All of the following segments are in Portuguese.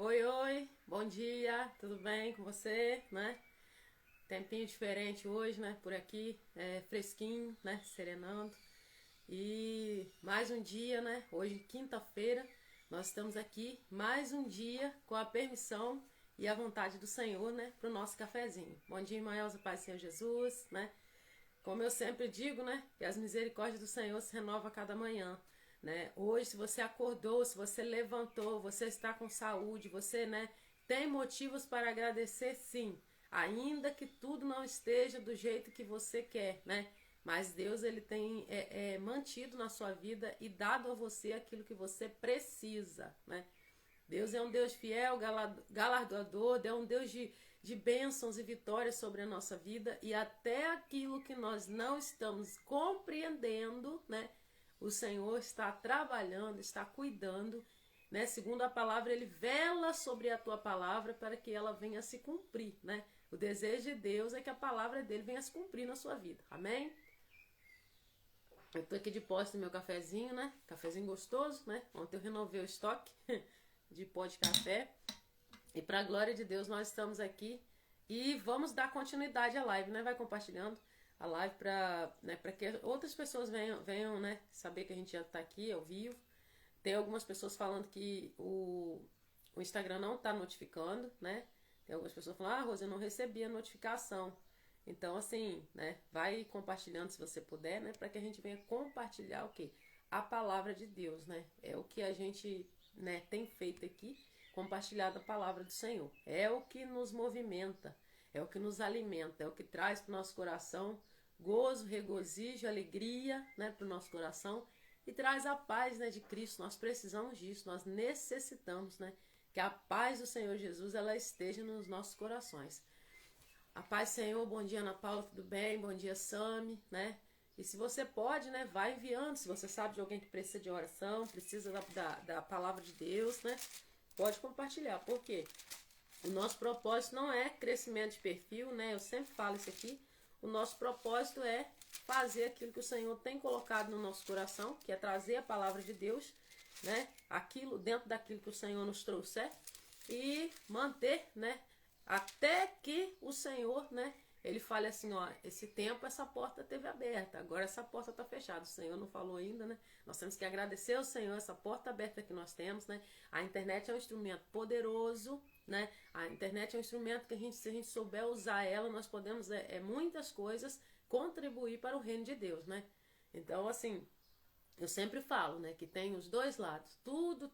Oi, oi, bom dia, tudo bem com você, né? Tempinho diferente hoje, né? Por aqui, fresquinho, né? Serenando. E mais um dia, né? Hoje, quinta-feira, nós estamos aqui mais um dia com a permissão e a vontade do Senhor, né? Para o nosso cafezinho. Bom dia, irmãos, o Pai do Senhor Jesus, né? Como eu sempre digo, né? Que as misericórdias do Senhor se renovam a cada manhã, né? Hoje, se você acordou, se você levantou, você está com saúde, você, né, tem motivos para agradecer, sim. Ainda que tudo não esteja do jeito que você quer, né? Mas Deus, ele tem mantido na sua vida e dado a você aquilo que você precisa, né? Deus é um Deus fiel, galardoador, é um Deus de bênçãos e vitórias sobre a nossa vida e até aquilo que nós não estamos compreendendo, né? O Senhor está trabalhando, está cuidando, né? Segundo a palavra, Ele vela sobre a tua palavra para que ela venha a se cumprir, né? O desejo de Deus é que a palavra dele venha a se cumprir na sua vida, amém? Eu tô aqui de posse do meu cafezinho, né? Cafezinho gostoso, né? Ontem eu renovei o estoque de pó de café. E para a glória de Deus, nós estamos aqui e vamos dar continuidade à live, né? Vai compartilhando a live para, né, para que outras pessoas venham, né, saber que a gente já está aqui ao vivo. Tem algumas pessoas falando que o Instagram não está notificando, né? Tem algumas pessoas falando, ah, Rosa, eu não recebi a notificação. Então, assim, né, vai compartilhando se você puder, né, para que a gente venha compartilhar o quê? A palavra de Deus, né? É o que a gente, né, tem feito aqui, compartilhar a palavra do Senhor. É o que nos movimenta, é o que nos alimenta, é o que traz para o nosso coração gozo, regozijo, alegria, né, para o nosso coração e traz a paz, né, de Cristo. Nós precisamos disso, nós necessitamos, né, que a paz do Senhor Jesus ela esteja nos nossos corações. A paz, Senhor, bom dia, Ana Paula, tudo bem? Bom dia, Sami, né? E se você pode, né, vai enviando. Se você sabe de alguém que precisa de oração, precisa da palavra de Deus, né? Pode compartilhar. Por quê? O nosso propósito não é crescimento de perfil, né? Eu sempre falo isso aqui. O nosso propósito é fazer aquilo que o Senhor tem colocado no nosso coração, que é trazer a palavra de Deus, né? Aquilo dentro daquilo que o Senhor nos trouxer e manter, né? Até que o Senhor, né? Ele fale assim, ó, esse tempo essa porta teve aberta, agora essa porta está fechada. O Senhor não falou ainda, né? Nós temos que agradecer ao Senhor essa porta aberta que nós temos, né? A internet é um instrumento poderoso, né? A internet é um instrumento que se a gente souber usar ela, nós podemos muitas coisas contribuir para o reino de Deus, né? Então, assim, eu sempre falo, né, que tem os dois lados. Tudo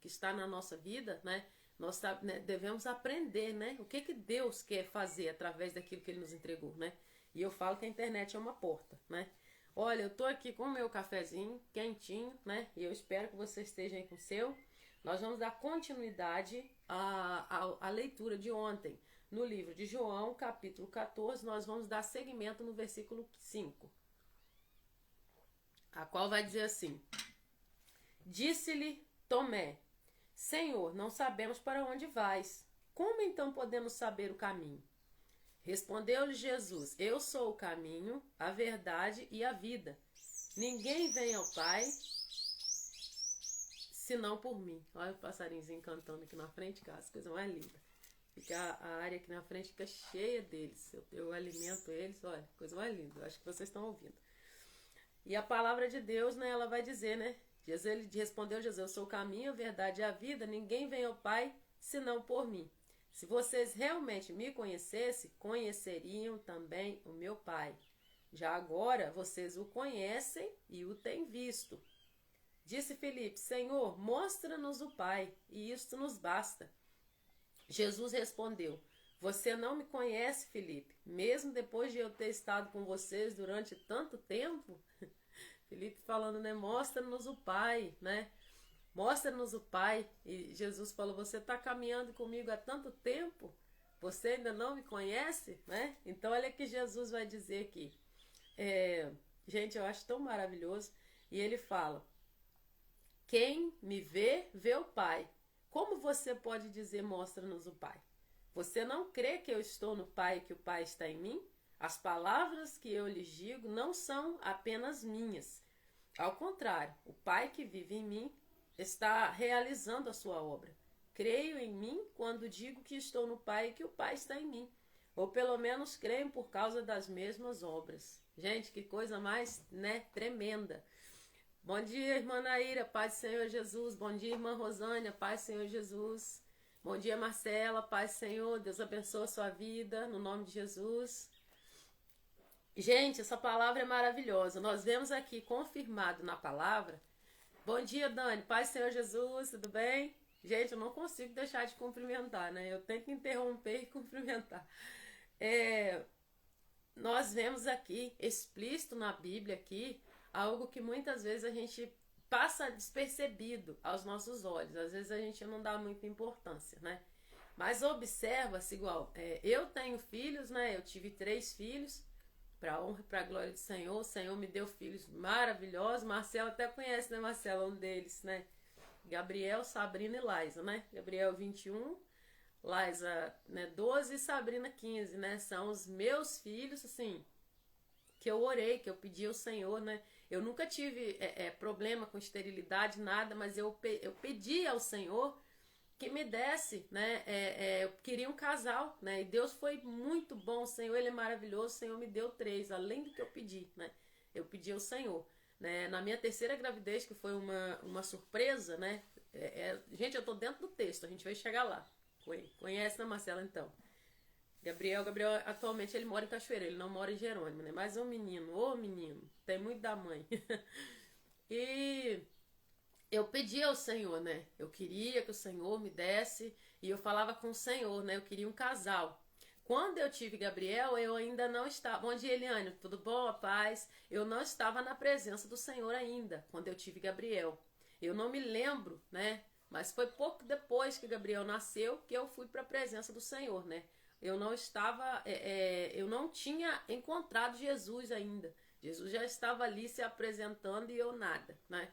que está na nossa vida, né? Nós né, devemos aprender, né? O que Deus quer fazer através daquilo que Ele nos entregou, né? E eu falo que a internet é uma porta, né? Olha, eu tô aqui com o meu cafezinho quentinho, né? E eu espero que você esteja aí com o seu. Nós vamos dar continuidade à leitura de ontem. No livro de João, capítulo 14, nós vamos dar seguimento no versículo 5, a qual vai dizer assim: Disse-lhe Tomé, Senhor, não sabemos para onde vais. Como então podemos saber o caminho? Respondeu-lhe Jesus, eu sou o caminho, a verdade e a vida. Ninguém vem ao Pai senão por mim. Olha o passarinhozinho cantando aqui na frente, cara, coisa mais linda. Fica a área aqui na frente fica cheia deles. Eu alimento eles, olha, coisa mais linda. Eu acho que vocês estão ouvindo. E a palavra de Deus, né, ela vai dizer, né? Ele respondeu Jesus, eu sou o caminho, a verdade e a vida, ninguém vem ao Pai senão por mim. Se vocês realmente me conhecessem, conheceriam também o meu Pai. Já agora vocês o conhecem e o têm visto. Disse Filipe, Senhor, mostra-nos o Pai, e isto nos basta. Jesus respondeu, você não me conhece, Filipe, mesmo depois de eu ter estado com vocês durante tanto tempo? Filipe falando, né? Mostra-nos o Pai, né? Mostra-nos o Pai. E Jesus falou, você está caminhando comigo há tanto tempo? Você ainda não me conhece, né? Então olha que Jesus vai dizer aqui. Gente, eu acho tão maravilhoso. E ele fala, quem me vê, vê o Pai. Como você pode dizer, mostra-nos o Pai? Você não crê que eu estou no Pai e que o Pai está em mim? As palavras que eu lhes digo não são apenas minhas. Ao contrário, o Pai que vive em mim está realizando a sua obra. creio em mim quando digo que estou no Pai e que o Pai está em mim. Ou pelo menos creem por causa das mesmas obras. Gente, que coisa mais, né, tremenda. Bom dia, irmã Naíra, paz do Senhor Jesus. Bom dia, irmã Rosânia, paz do Senhor Jesus. Bom dia, Marcela, paz do Senhor. Deus abençoe a sua vida, no nome de Jesus. Gente, essa palavra é maravilhosa. Nós vemos aqui confirmado na palavra. Bom dia, Dani, paz do Senhor Jesus, tudo bem? Gente, eu não consigo deixar de cumprimentar, né? Eu tenho que interromper e cumprimentar. Nós vemos aqui, explícito na Bíblia aqui, algo que muitas vezes a gente passa despercebido aos nossos olhos. Às vezes a gente não dá muita importância, né? Mas observa-se igual, eu tenho filhos, né? Eu tive 3 filhos, para a honra e para a glória do Senhor. O Senhor me deu filhos maravilhosos. Marcelo até conhece, né, Marcelo? Um deles, né? Gabriel, Sabrina e Laisa, né? Gabriel 21, Laisa, né, 12 e Sabrina 15, né? São os meus filhos, assim, que eu orei, que eu pedi ao Senhor, né? Eu nunca tive problema com esterilidade, nada, mas eu pedi ao Senhor que me desse, né? Eu queria um casal, né? E Deus foi muito bom, o Senhor, Ele é maravilhoso, o Senhor me deu 3, além do que eu pedi, né? Eu pedi ao Senhor. Né? Na minha terceira gravidez, que foi uma surpresa, né? Gente, eu tô dentro do texto, a gente vai chegar lá. Conhece, né, Marcela, então? Gabriel, atualmente ele mora em Cachoeira, ele não mora em Jerônimo, né? Mas é um menino, ô menino, tem muito da mãe. E eu pedi ao Senhor, né? Eu queria que o Senhor me desse, e eu falava com o Senhor, né? Eu queria um casal. Quando eu tive Gabriel, eu ainda não estava... Bom dia, Eliane, tudo bom? A paz? Eu não estava na presença do Senhor ainda, quando eu tive Gabriel. Eu não me lembro, né? Mas foi pouco depois que Gabriel nasceu que eu fui para a presença do Senhor, né? Eu não estava... eu não tinha encontrado Jesus ainda. Jesus já estava ali se apresentando e eu nada, né?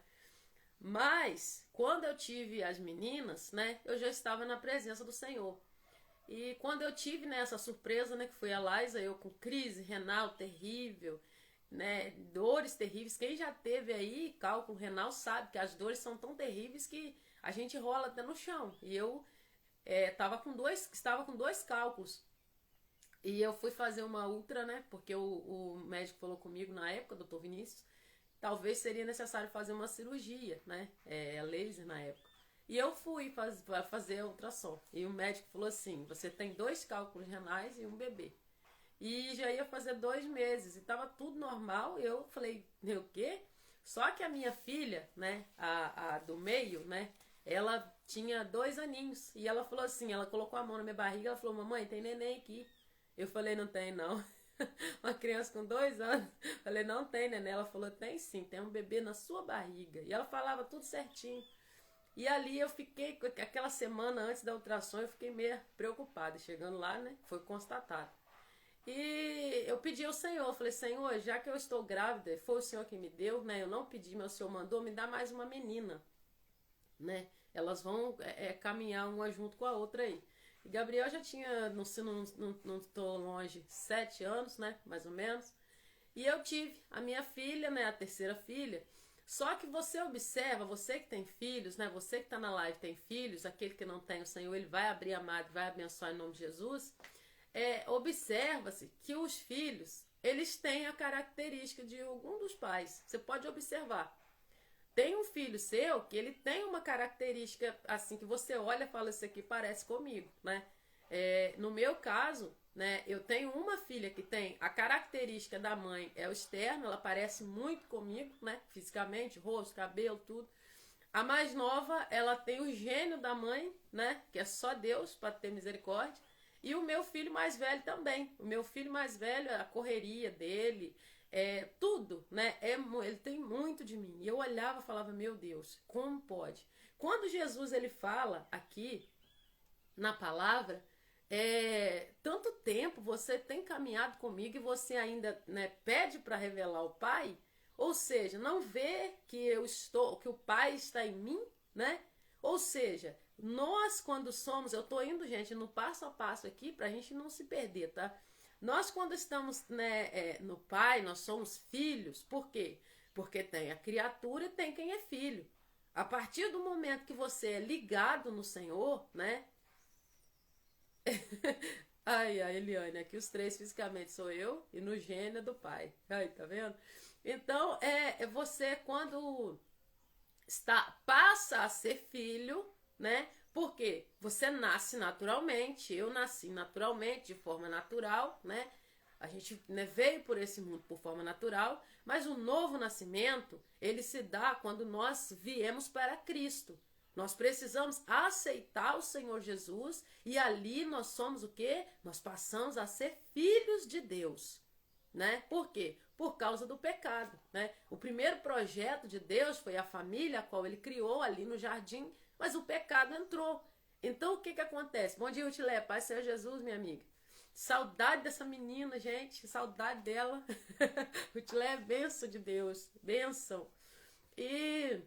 Mas, quando eu tive as meninas, né? Eu já estava na presença do Senhor. E quando eu tive, né, essa surpresa, né, que foi a Laisa, eu com crise renal terrível, né, dores terríveis. Quem já teve aí cálculo renal sabe que as dores são tão terríveis que a gente rola até no chão. E eu estava com 2 cálculos. E eu fui fazer uma ultra, né, porque o médico falou comigo na época, o doutor Vinícius, talvez seria necessário fazer uma cirurgia, né, laser na época. E eu fui fazer a ultrassom. E o médico falou assim, você tem 2 cálculos renais e um bebê. E já ia fazer 2 meses. E tava tudo normal. Eu falei, o quê? Só que a minha filha, né, a do meio, né, ela tinha 2 aninhos. E ela falou assim, ela colocou a mão na minha barriga, ela falou, mamãe, tem neném aqui. Eu falei, não tem não. Uma criança com 2 anos. Eu falei, não tem neném. Ela falou, tem sim, tem um bebê na sua barriga. E ela falava tudo certinho. E ali eu fiquei, aquela semana antes da ultrassom, eu fiquei meio preocupada. Chegando lá, né, foi constatado. E eu pedi ao Senhor, falei, Senhor, já que eu estou grávida, foi o Senhor que me deu, né, eu não pedi, mas o Senhor mandou, me dar mais uma menina, né, elas vão caminhar uma junto com a outra aí. E Gabriel já tinha, não estou longe, 7 anos, né, mais ou menos. E eu tive a minha filha, né, a terceira filha. Só que você observa, você que tem filhos, né? Você que está na live tem filhos, aquele que não tem, o Senhor, Ele vai abrir a madre, vai abençoar em nome de Jesus. Observa-se que os filhos, eles têm a característica de algum dos pais. Você pode observar. Tem um filho seu que ele tem uma característica assim que você olha e fala, isso aqui parece comigo, né? No meu caso, né, eu tenho uma filha que tem a característica da mãe, é o externo, ela parece muito comigo, né, fisicamente, rosto, cabelo, tudo. A mais nova, ela tem o gênio da mãe, né, que é só Deus para ter misericórdia. E o meu filho mais velho também. O meu filho mais velho, a correria dele, tudo, né, ele tem muito de mim. E eu olhava e falava, meu Deus, como pode? Quando Jesus ele fala aqui na palavra, tanto tempo você tem caminhado comigo e você ainda, né, pede para revelar o Pai, ou seja, não vê que que o Pai está em mim, né? Ou seja, nós quando somos, eu tô indo, gente, no passo a passo aqui pra gente não se perder, tá? Nós quando estamos, né, no Pai, nós somos filhos, por quê? Porque tem a criatura e tem quem é filho. A partir do momento que você é ligado no Senhor, né? Ai, Eliane, aqui os três fisicamente sou eu e no gênero do pai. Ai, tá vendo? Então, é você quando passa a ser filho, né? Porque você nasce naturalmente, eu nasci naturalmente, de forma natural, né? A gente, né, veio por esse mundo por forma natural, mas o novo nascimento, ele se dá quando nós viemos para Cristo. Nós precisamos aceitar o Senhor Jesus e ali nós somos o quê? Nós passamos a ser filhos de Deus, né? Por quê? Por causa do pecado, né? O primeiro projeto de Deus foi a família a qual ele criou ali no jardim, mas o pecado entrou. Então o que que acontece? Bom dia, Rutilé, Pai Senhor Jesus, minha amiga. Saudade dessa menina, gente, saudade dela. Rutilé é bênção de Deus, bênção. E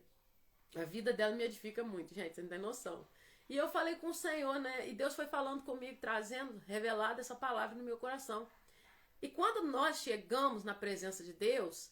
a vida dela me edifica muito, gente, você não tem noção. E eu falei com o Senhor, né? E Deus foi falando comigo, trazendo, revelado essa palavra no meu coração. E quando nós chegamos na presença de Deus,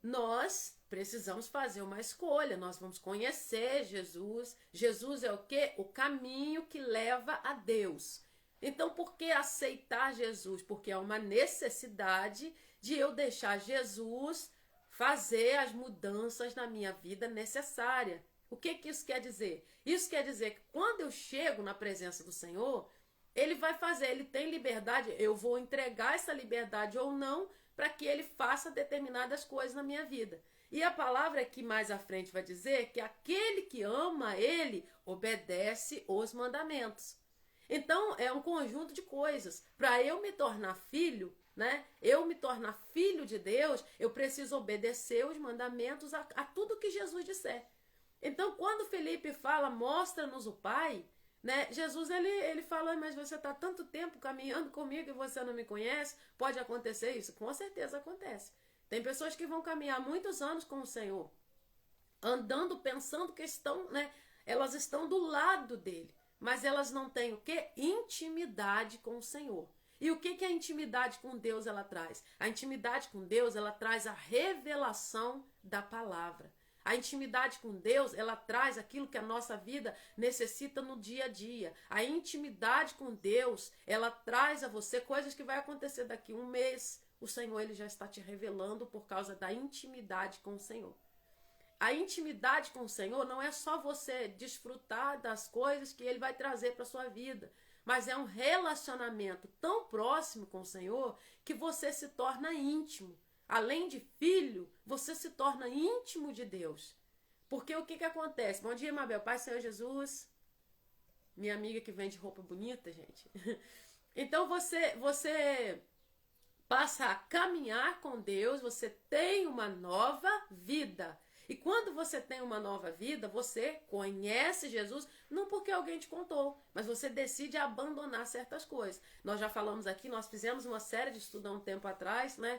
nós precisamos fazer uma escolha. Nós vamos conhecer Jesus. Jesus é o quê? O caminho que leva a Deus. Então, por que aceitar Jesus? Porque é uma necessidade de eu deixar Jesus fazer as mudanças na minha vida necessárias. O que que isso quer dizer? Isso quer dizer que quando eu chego na presença do Senhor, Ele vai fazer, Ele tem liberdade, eu vou entregar essa liberdade ou não para que Ele faça determinadas coisas na minha vida. E a palavra aqui mais à frente vai dizer que aquele que ama Ele obedece os mandamentos. Então, é um conjunto de coisas. Para eu me tornar filho, né? Eu me tornar filho de Deus, eu preciso obedecer os mandamentos a tudo que Jesus disser. Então, quando Felipe fala, mostra-nos o Pai, né? Jesus, ele fala, mas você está tanto tempo caminhando comigo e você não me conhece? Pode acontecer isso? Com certeza acontece. Tem pessoas que vão caminhar muitos anos com o Senhor, andando, pensando que estão, né? Elas estão do lado dele. Mas elas não têm o quê? Intimidade com o Senhor. E o que a intimidade com Deus ela traz? A intimidade com Deus ela traz a revelação da palavra. A intimidade com Deus ela traz aquilo que a nossa vida necessita no dia a dia. A intimidade com Deus ela traz a você coisas que vai acontecer daqui a um mês. O Senhor ele já está te revelando por causa da intimidade com o Senhor. A intimidade com o Senhor não é só você desfrutar das coisas que Ele vai trazer para a sua vida, mas é um relacionamento tão próximo com o Senhor que você se torna íntimo. Além de filho, você se torna íntimo de Deus. Porque o que acontece? Bom dia, Mabel. Pai, Senhor Jesus. Minha amiga que vende roupa bonita, gente. Então você passa a caminhar com Deus, você tem uma nova vida. E quando você tem uma nova vida, você conhece Jesus, não porque alguém te contou, mas você decide abandonar certas coisas. Nós já falamos aqui, nós fizemos uma série de estudos há um tempo atrás, né?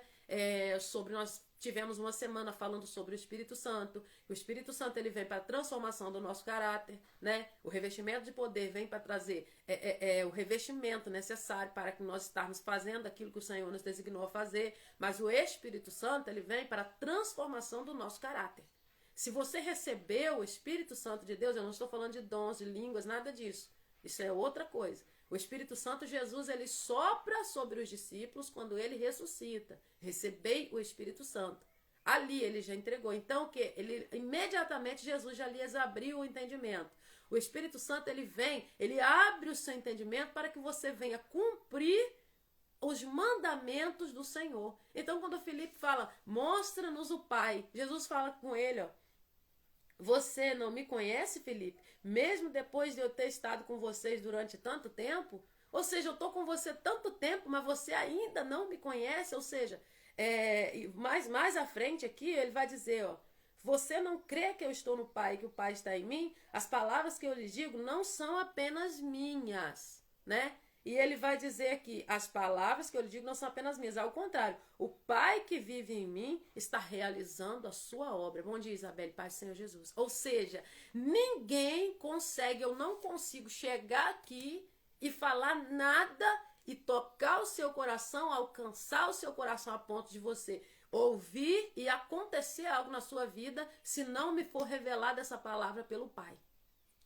Nós tivemos uma semana falando sobre o Espírito Santo. O Espírito Santo ele vem para a transformação do nosso caráter, né? O revestimento de poder vem para trazer o revestimento necessário para que nós estarmos fazendo aquilo que o Senhor nos designou a fazer. Mas o Espírito Santo ele vem para a transformação do nosso caráter. Se você recebeu o Espírito Santo de Deus, eu não estou falando de dons, de línguas, nada disso. Isso é outra coisa. O Espírito Santo, Jesus, ele sopra sobre os discípulos quando ele ressuscita. Recebei o Espírito Santo. Ali ele já entregou. Então, o que? Imediatamente Jesus já lhes abriu o entendimento. O Espírito Santo, ele vem, ele abre o seu entendimento para que você venha cumprir os mandamentos do Senhor. Então, quando o Felipe fala, mostra-nos o Pai, Jesus fala com ele, ó. Você não me conhece, Felipe? Mesmo depois de eu ter estado com vocês durante tanto tempo? Ou seja, eu estou com você tanto tempo, mas você ainda não me conhece? Ou seja, mais à frente aqui, ele vai dizer, ó, você não crê que eu estou no Pai e que o Pai está em mim? As palavras que eu lhes digo não são apenas minhas, né? E ele vai dizer que as palavras que eu lhe digo não são apenas minhas. Ao contrário, o Pai que vive em mim está realizando a sua obra. Bom dia, Isabelle, Pai do Senhor Jesus. Ou seja, ninguém consegue, eu não consigo chegar aqui e falar nada e tocar o seu coração, alcançar o seu coração a ponto de você ouvir e acontecer algo na sua vida se não me for revelada essa palavra pelo Pai.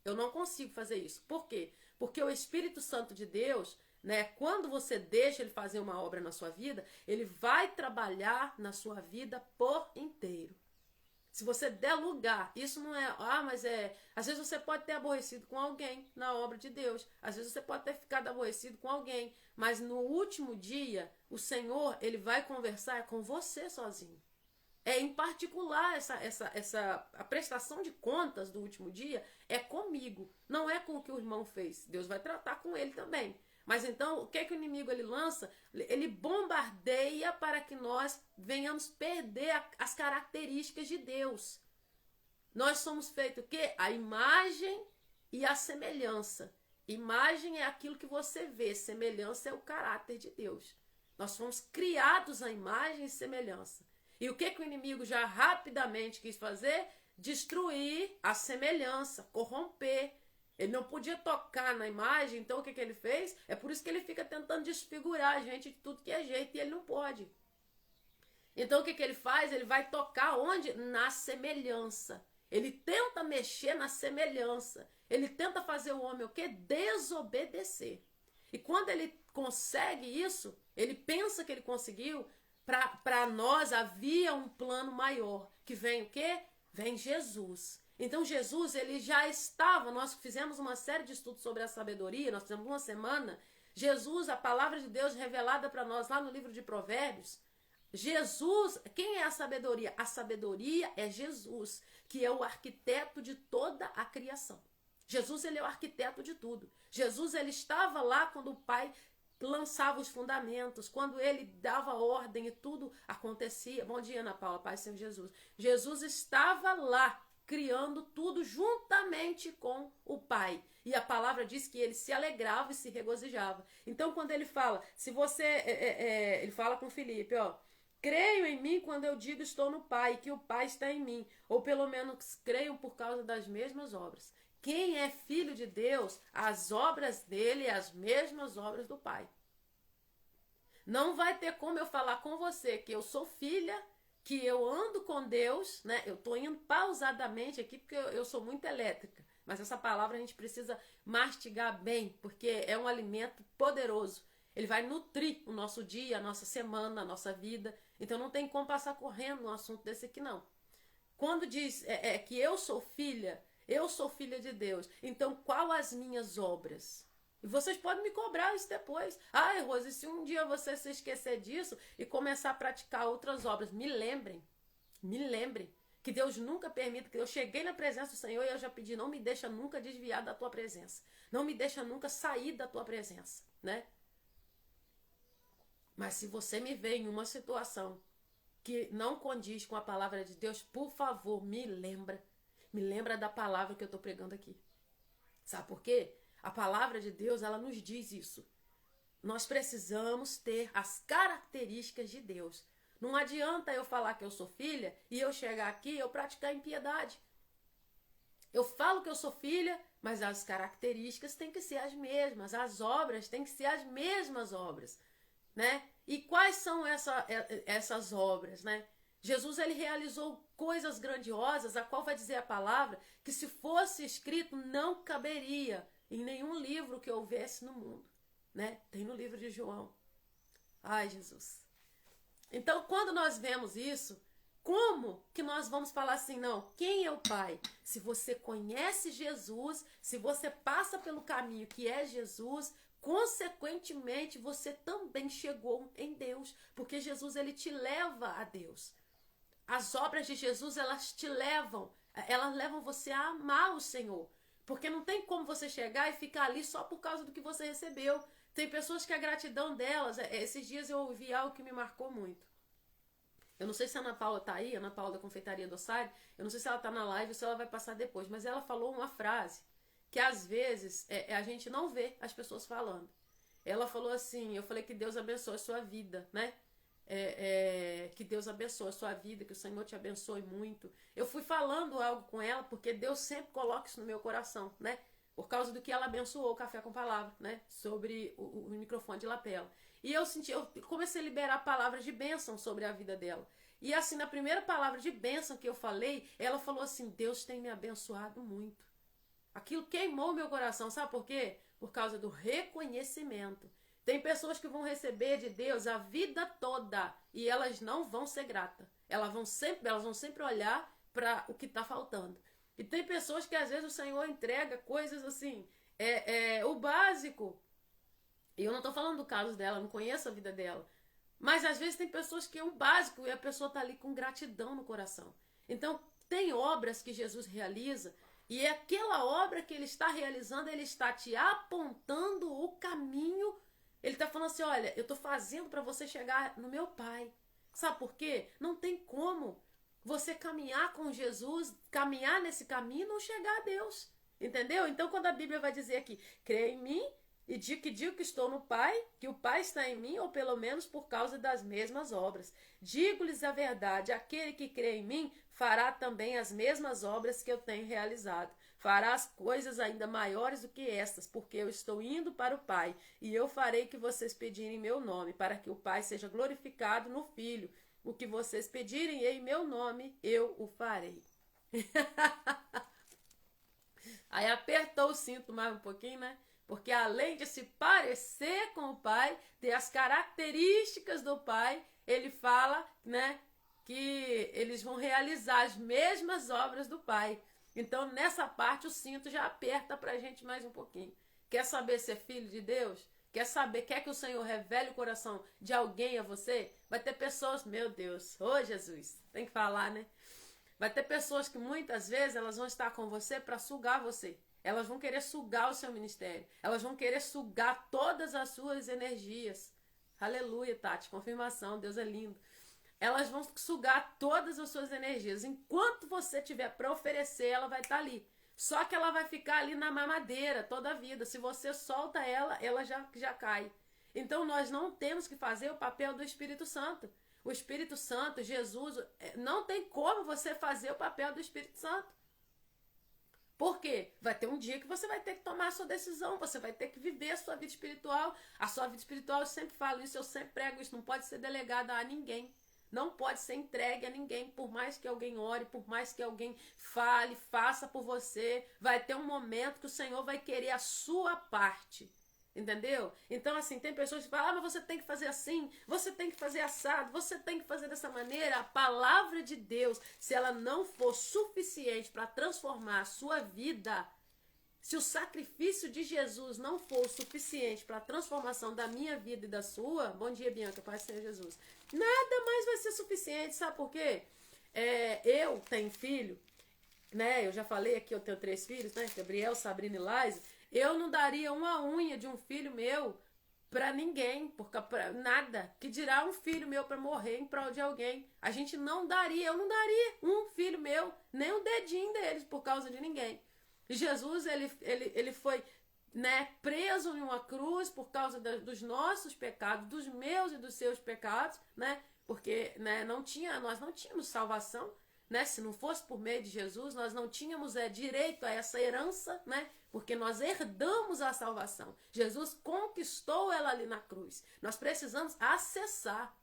Eu não consigo fazer isso. Por quê? Porque o Espírito Santo de Deus, né, quando você deixa ele fazer uma obra na sua vida, ele vai trabalhar na sua vida por inteiro. Se você der lugar, isso não é, às vezes você pode ter aborrecido com alguém na obra de Deus, às vezes você pode ter ficado aborrecido com alguém, mas no último dia, o Senhor, ele vai conversar com você sozinho. Em particular, a prestação de contas do último dia é comigo, não é com o que o irmão fez. Deus vai tratar com ele também. Mas então, o que o inimigo ele lança? Ele bombardeia para que nós venhamos perder as características de Deus. Nós somos feitos o quê? A imagem e a semelhança. Imagem é aquilo que você vê, semelhança é o caráter de Deus. Nós fomos criados à imagem e semelhança. E o que o inimigo já rapidamente quis fazer? Destruir a semelhança, corromper. Ele não podia tocar na imagem, então o que ele fez? É por isso que ele fica tentando desfigurar a gente de tudo que é jeito e ele não pode. Então o que ele faz? Ele vai tocar onde? Na semelhança. Ele tenta mexer na semelhança. Ele tenta fazer o homem o quê? Desobedecer. E quando ele consegue isso, ele pensa que ele conseguiu, para nós havia um plano maior, que vem o quê? Vem Jesus. Então Jesus, ele já estava, nós fizemos uma série de estudos sobre a sabedoria, nós fizemos uma semana, Jesus, a palavra de Deus revelada para nós lá no livro de Provérbios, Jesus, quem é a sabedoria? A sabedoria é Jesus, que é o arquiteto de toda a criação. Jesus, ele é o arquiteto de tudo. Jesus, ele estava lá quando o Pai lançava os fundamentos, quando ele dava ordem e tudo acontecia. Bom dia, Ana Paula, Pai Senhor Jesus. Jesus estava lá, criando tudo juntamente com o Pai. E a palavra diz que ele se alegrava e se regozijava. Então, quando ele fala, se você, ele fala com Filipe, creio em mim quando eu digo estou no Pai, que o Pai está em mim. Ou pelo menos creiam por causa das mesmas obras. Quem é filho de Deus, as obras dele é as mesmas obras do Pai. Não vai ter como eu falar com você que eu sou filha, que eu ando com Deus, né? Eu estou indo pausadamente aqui porque eu sou muito elétrica. Mas essa palavra a gente precisa mastigar bem, porque é um alimento poderoso. Ele vai nutrir o nosso dia, a nossa semana, a nossa vida. Então não tem como passar correndo num assunto desse aqui, não. Quando diz que eu sou filha de Deus, então qual as minhas obras? E vocês podem me cobrar isso depois. Rose, se um dia você se esquecer disso e começar a praticar outras obras, me lembrem, que Deus nunca permita, que eu cheguei na presença do Senhor e eu já pedi, não me deixa nunca desviar da tua presença. Não me deixa nunca sair da tua presença, né? Mas se você me vê em uma situação que não condiz com a palavra de Deus, por favor, me lembra. Me lembra da palavra que eu estou pregando aqui. Sabe por quê? A palavra de Deus, ela nos diz isso. Nós precisamos ter as características de Deus. Não adianta eu falar que eu sou filha e eu chegar aqui e eu praticar impiedade. Eu falo que eu sou filha, mas as características têm que ser as mesmas. As obras têm que ser as mesmas obras, né? E quais são essas obras, né? Jesus, ele realizou coisas grandiosas, a qual vai dizer a palavra que se fosse escrito não caberia em nenhum livro que houvesse no mundo, né? Tem no livro de João. Ai, Jesus. Então, quando nós vemos isso, como que nós vamos falar assim, não, quem é o Pai? Se você conhece Jesus, se você passa pelo caminho que é Jesus, consequentemente, você também chegou em Deus, porque Jesus, ele te leva a Deus. As obras de Jesus, elas levam você a amar o Senhor. Porque não tem como você chegar e ficar ali só por causa do que você recebeu. Tem pessoas que a gratidão delas... Esses dias eu ouvi algo que me marcou muito. Eu não sei se a Ana Paula está aí, a Ana Paula da Confeitaria do Ossari. Eu não sei se ela está na live ou se ela vai passar depois. Mas ela falou uma frase que às vezes a gente não vê as pessoas falando. Ela falou assim, eu falei que Deus abençoe a sua vida, né? Que Deus abençoe a sua vida, que o Senhor te abençoe muito. Eu fui falando algo com ela, porque Deus sempre coloca isso no meu coração, né? Por causa do que ela abençoou o Café com Palavra, né? Sobre o microfone de lapela. E eu comecei a liberar palavras de bênção sobre a vida dela. E assim, na primeira palavra de bênção que eu falei, ela falou assim, Deus tem me abençoado muito. Aquilo queimou meu coração, sabe por quê? Por causa do reconhecimento. Tem pessoas que vão receber de Deus a vida toda e elas não vão ser gratas. Elas vão sempre olhar para o que está faltando. E tem pessoas que às vezes o Senhor entrega coisas assim, o básico. E eu não estou falando do caso dela, não conheço a vida dela. Mas às vezes tem pessoas que é o básico e a pessoa está ali com gratidão no coração. Então tem obras que Jesus realiza e é aquela obra que ele está realizando, ele está te apontando o caminho. Ele está falando assim, olha, eu estou fazendo para você chegar no meu Pai. Sabe por quê? Não tem como você caminhar com Jesus, caminhar nesse caminho e não chegar a Deus. Entendeu? Então quando a Bíblia vai dizer aqui, crê em mim e digo que estou no Pai, que o Pai está em mim, ou pelo menos por causa das mesmas obras. Digo-lhes a verdade, aquele que crê em mim fará também as mesmas obras que eu tenho realizado. Fará as coisas ainda maiores do que estas, porque eu estou indo para o Pai, e eu farei que vocês pedirem em meu nome, para que o Pai seja glorificado no Filho. O que vocês pedirem em meu nome, eu o farei. Aí apertou o cinto mais um pouquinho, né? Porque além de se parecer com o Pai, ter as características do Pai, ele fala, né, que eles vão realizar as mesmas obras do Pai. Então, nessa parte, o cinto já aperta pra gente mais um pouquinho. Quer saber ser filho de Deus? Quer que o Senhor revele o coração de alguém a você? Vai ter pessoas, meu Deus, ô Jesus, tem que falar, né? Vai ter pessoas que muitas vezes elas vão estar com você para sugar você. Elas vão querer sugar o seu ministério. Elas vão querer sugar todas as suas energias. Aleluia, Tati. Confirmação. Deus é lindo. Elas vão sugar todas as suas energias. Enquanto você tiver para oferecer, ela vai estar ali. Só que ela vai ficar ali na mamadeira toda a vida. Se você solta ela, ela já cai. Então nós não temos que fazer o papel do Espírito Santo. O Espírito Santo, Jesus, não tem como você fazer o papel do Espírito Santo. Por quê? Vai ter um dia que você vai ter que tomar a sua decisão, você vai ter que viver a sua vida espiritual. A sua vida espiritual, eu sempre falo isso, eu sempre prego isso, não pode ser delegada a ninguém. Não pode ser entregue a ninguém, por mais que alguém ore, por mais que alguém fale, faça por você. Vai ter um momento que o Senhor vai querer a sua parte. Entendeu? Então, assim, tem pessoas que falam, mas você tem que fazer assim, você tem que fazer assado, você tem que fazer dessa maneira. A palavra de Deus, se ela não for suficiente para transformar a sua vida, se o sacrifício de Jesus não for suficiente para a transformação da minha vida e da sua, bom dia, Bianca, paz seja Jesus, nada mais vai ser suficiente, sabe por quê? Eu tenho filho, né? Eu já falei aqui, eu tenho 3 filhos, né? Gabriel, Sabrina e Laís. Eu não daria uma unha de um filho meu para ninguém, pra nada. Que dirá um filho meu para morrer em prol de alguém. A gente não daria, eu não daria um filho meu, nem um dedinho deles por causa de ninguém. E Jesus, ele foi, né, preso em uma cruz por causa dos nossos pecados, dos meus e dos seus pecados, né? Porque, né, nós não tínhamos salvação. Né? Se não fosse por meio de Jesus, nós não tínhamos direito a essa herança, né? Porque nós herdamos a salvação. Jesus conquistou ela ali na cruz. Nós precisamos acessar.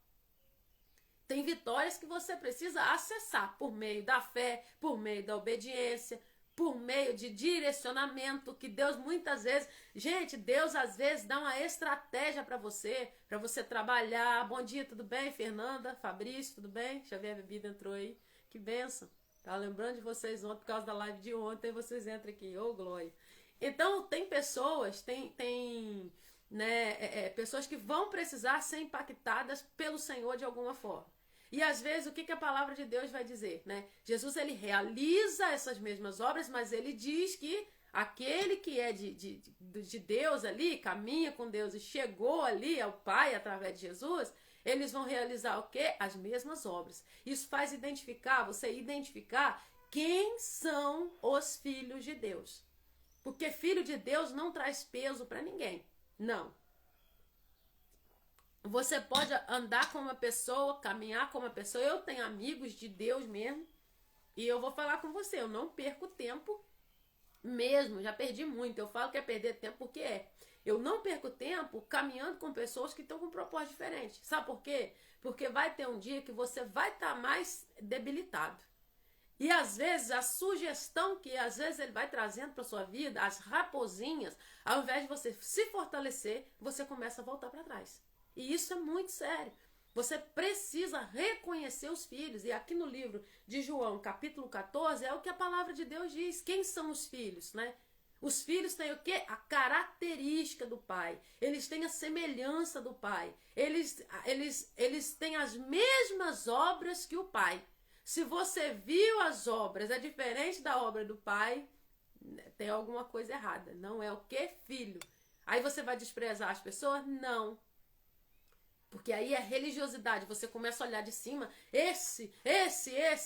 Tem vitórias que você precisa acessar por meio da fé, por meio da obediência, por meio de direcionamento, que Deus muitas vezes... Gente, Deus às vezes dá uma estratégia para você trabalhar. Bom dia, tudo bem, Fernanda? Fabrício, tudo bem? Deixa eu ver, a bebida entrou aí. Que bênção. Tava lembrando de vocês ontem, por causa da live de ontem, vocês entram aqui. Ô, glória. Então, tem pessoas, pessoas que vão precisar ser impactadas pelo Senhor de alguma forma. E às vezes, o que a palavra de Deus vai dizer, né? Jesus, ele realiza essas mesmas obras, mas ele diz que aquele que é de Deus ali, caminha com Deus e chegou ali ao Pai através de Jesus... Eles vão realizar o quê? As mesmas obras. Isso faz você identificar quem são os filhos de Deus. Porque filho de Deus não traz peso para ninguém. Não. Você pode andar com uma pessoa, caminhar com uma pessoa. Eu tenho amigos de Deus mesmo. E eu vou falar com você, eu não perco tempo mesmo. Já perdi muito. Eu falo que é perder tempo porque é. Eu não perco tempo caminhando com pessoas que estão com um propósito diferente. Sabe por quê? Porque vai ter um dia que você vai estar mais debilitado. E às vezes a sugestão que às vezes ele vai trazendo para sua vida, as raposinhas, ao invés de você se fortalecer, você começa a voltar para trás. E isso é muito sério. Você precisa reconhecer os filhos. E aqui no livro de João, capítulo 14, é o que a palavra de Deus diz. Quem são os filhos, né? Os filhos têm o quê? A característica do pai. Eles têm a semelhança do pai. Eles têm as mesmas obras que o pai. Se você viu as obras, é diferente da obra do pai, tem alguma coisa errada. Não é o quê? Filho. Aí você vai desprezar as pessoas? Não. Porque aí é religiosidade. Você começa a olhar de cima. Esse.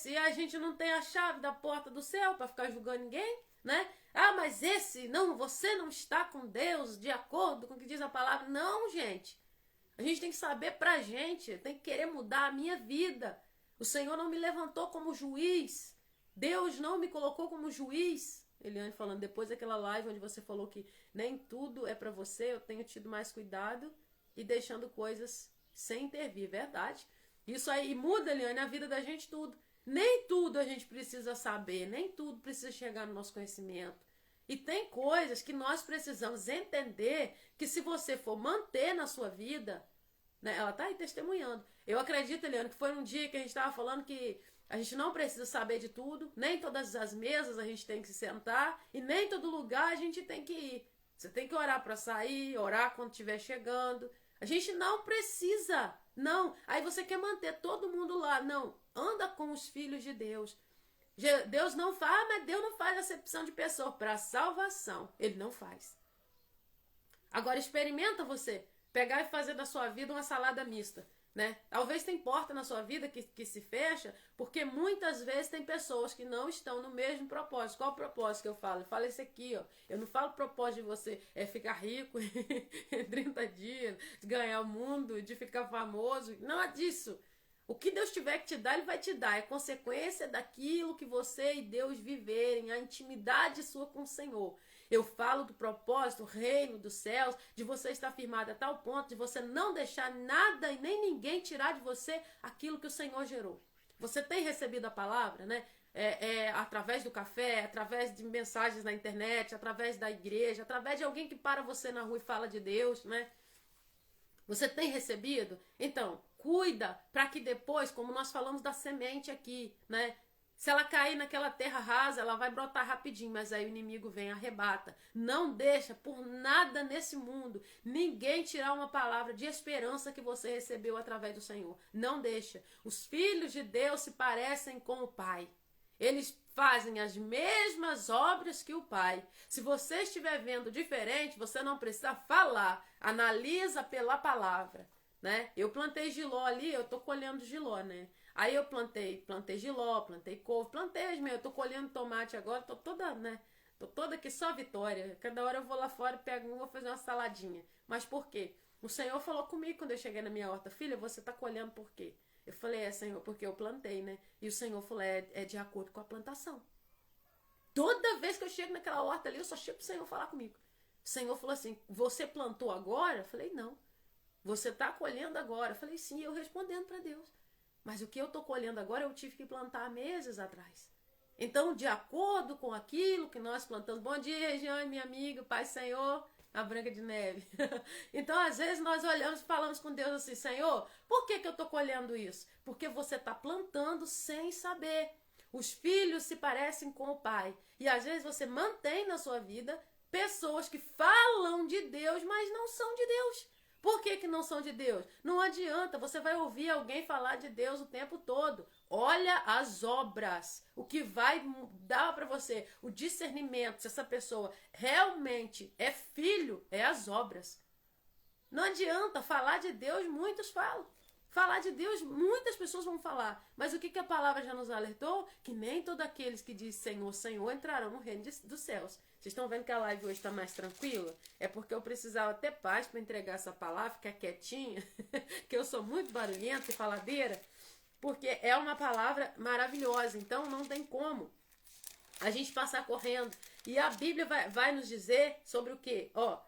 E a gente não tem a chave da porta do céu para ficar julgando ninguém, né? Ah, mas esse, não, você não está com Deus de acordo com o que diz a palavra. Não, gente. A gente tem que saber pra gente. Tem que querer mudar a minha vida. O Senhor não me levantou como juiz. Deus não me colocou como juiz. Eliane falando, depois daquela live onde você falou que nem tudo é pra você, eu tenho tido mais cuidado e deixando coisas sem intervir. Verdade. Isso aí muda, Eliane, a vida da gente tudo. Nem tudo a gente precisa saber, nem tudo precisa chegar no nosso conhecimento. E tem coisas que nós precisamos entender que se você for manter na sua vida, né, ela está aí testemunhando. Eu acredito, Eliane, que foi um dia que a gente estava falando que a gente não precisa saber de tudo, nem todas as mesas a gente tem que se sentar e nem todo lugar a gente tem que ir. Você tem que orar para sair, orar quando estiver chegando. A gente não precisa, não. Aí você quer manter todo mundo lá. Não, anda com os filhos de Deus. Deus não faz, mas Deus não faz acepção de pessoa para salvação. Ele não faz. Agora experimenta você pegar e fazer da sua vida uma salada mista, né? Talvez tem porta na sua vida que se fecha, porque muitas vezes tem pessoas que não estão no mesmo propósito. Qual o propósito que eu falo? Eu falo esse aqui, ó. Eu não falo o propósito de você ficar rico em 30 dias, de ganhar o mundo, de ficar famoso. Não é disso. O que Deus tiver que te dar, Ele vai te dar. É consequência daquilo que você e Deus viverem, a intimidade sua com o Senhor. Eu falo do propósito, o reino dos céus, de você estar firmado a tal ponto de você não deixar nada e nem ninguém tirar de você aquilo que o Senhor gerou. Você tem recebido a palavra, né? Através do café, através de mensagens na internet, através da igreja, através de alguém que para você na rua e fala de Deus, né? Você tem recebido? Então, cuida para que depois, como nós falamos da semente aqui, né? Se ela cair naquela terra rasa, ela vai brotar rapidinho, mas aí o inimigo vem e arrebata. Não deixa por nada nesse mundo ninguém tirar uma palavra de esperança que você recebeu através do Senhor. Não deixa. Os filhos de Deus se parecem com o Pai. Eles fazem as mesmas obras que o Pai. Se você estiver vendo diferente, você não precisa falar. Analisa pela palavra, né? Eu plantei giló ali, eu tô colhendo giló, né? Aí eu plantei giló, plantei couve, eu tô colhendo tomate agora, tô toda, né? Tô toda aqui só vitória. Cada hora eu vou lá fora, pego vou fazer uma saladinha. Mas por quê? O Senhor falou comigo quando eu cheguei na minha horta, filha, você tá colhendo por quê? Eu falei, Senhor, porque eu plantei, né? E o Senhor falou, é de acordo com a plantação. Toda vez que eu chego naquela horta ali, eu só chego pro Senhor falar comigo. O Senhor falou assim, você plantou agora? Eu falei, não. Você tá colhendo agora? Eu falei, sim, eu respondendo para Deus. Mas o que eu estou colhendo agora eu tive que plantar meses atrás. Então, de acordo com aquilo que nós plantamos... Bom dia, Regiane, minha amiga, Pai Senhor, a Branca de Neve. Então, às vezes, nós olhamos e falamos com Deus assim, Senhor, por que eu estou colhendo isso? Porque você está plantando sem saber. Os filhos se parecem com o Pai. E, às vezes, você mantém na sua vida pessoas que falam de Deus, mas não são de Deus. Por que não são de Deus? Não adianta, você vai ouvir alguém falar de Deus o tempo todo. Olha as obras, o que vai dar para você o discernimento, se essa pessoa realmente é filho, é as obras. Não adianta falar de Deus, muitos falam. Falar de Deus, muitas pessoas vão falar. Mas o que a palavra já nos alertou? Que nem todos aqueles que dizem Senhor, Senhor entrarão no reino dos céus. Vocês estão vendo que a live hoje está mais tranquila? É porque eu precisava ter paz para entregar essa palavra, ficar quietinha, que eu sou muito barulhenta e faladeira, porque é uma palavra maravilhosa, então não tem como a gente passar correndo. E a Bíblia vai nos dizer sobre o quê? Ó,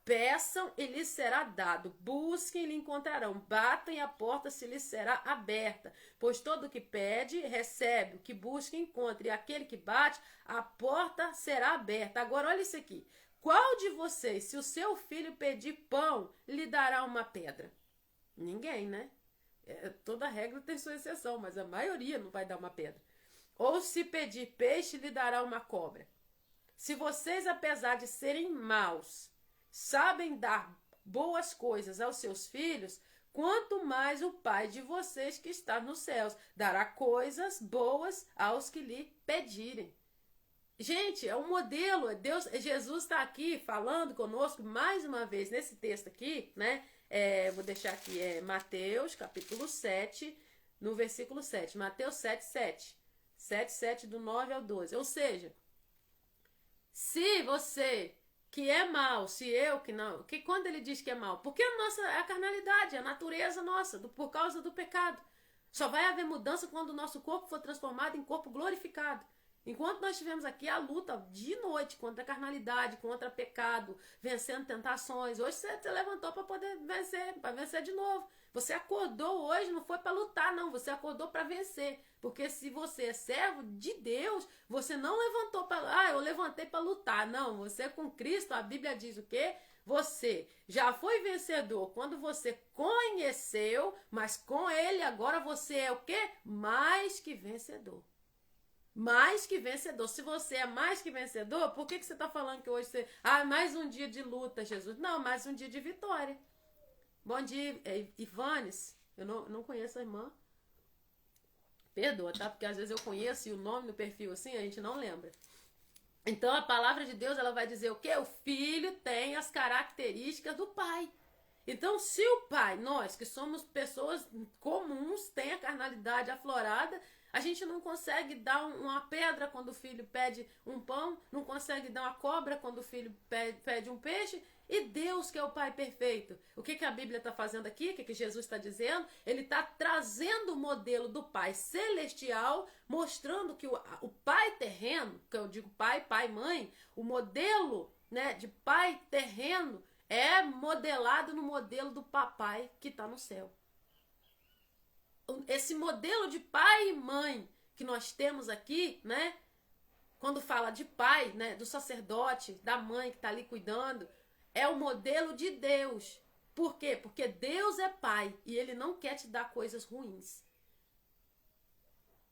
Peçam e lhes será dado, busquem e lhe encontrarão, batam e a porta se lhes será aberta. Pois todo o que pede, recebe, o que busca, encontra, e aquele que bate, a porta será aberta. Agora olha isso aqui, qual de vocês, se o seu filho pedir pão, lhe dará uma pedra? Ninguém, né? Toda regra tem sua exceção, mas a maioria não vai dar uma pedra. Ou se pedir peixe, lhe dará uma cobra. Se vocês, apesar de serem maus, sabem dar boas coisas aos seus filhos, quanto mais o Pai de vocês que está nos céus dará coisas boas aos que lhe pedirem. Gente, é um modelo, Jesus está aqui falando conosco mais uma vez nesse texto aqui, né? Vou deixar aqui, Mateus capítulo 7, no versículo 7. Mateus 7, 7. 7, 7 do 9 ao 12. Ou seja, se você que é mal, se eu que não, que quando ele diz que é mal, porque a carnalidade, a natureza nossa, por causa do pecado. Só vai haver mudança quando o nosso corpo for transformado em corpo glorificado. Enquanto nós estivermos aqui a luta de noite contra a carnalidade, contra o pecado, vencendo tentações. Hoje você levantou para poder vencer, para vencer de novo. Você acordou hoje, não foi para lutar, não. Você acordou para vencer. Porque se você é servo de Deus, você não levantou para... eu levantei para lutar. Não, você com Cristo, a Bíblia diz o quê? Você já foi vencedor quando você conheceu, mas com Ele agora você é o quê? Mais que vencedor. Mais que vencedor. Se você é mais que vencedor, por que você está falando que hoje você... mais um dia de luta, Jesus. Não, mais um dia de vitória. Bom dia, Ivanes. Eu não conheço a irmã. Perdoa, tá? Porque às vezes eu conheço e o nome no perfil assim, a gente não lembra. Então a palavra de Deus, ela vai dizer o quê? O filho tem as características do pai. Então, se o pai, nós que somos pessoas comuns, tem a carnalidade aflorada, a gente não consegue dar uma pedra quando o filho pede um pão, não consegue dar uma cobra quando o filho pede um peixe. E Deus, que é o Pai perfeito, o que a Bíblia está fazendo aqui? O que Jesus está dizendo? Ele está trazendo o modelo do Pai celestial, mostrando que o Pai terreno, que eu digo pai, mãe, o modelo, né, de pai terreno é modelado no modelo do papai que está no céu. Esse modelo de pai e mãe que nós temos aqui, né? Quando fala de pai, né, do sacerdote, da mãe que está ali cuidando, é o modelo de Deus. Por quê? Porque Deus é pai e ele não quer te dar coisas ruins.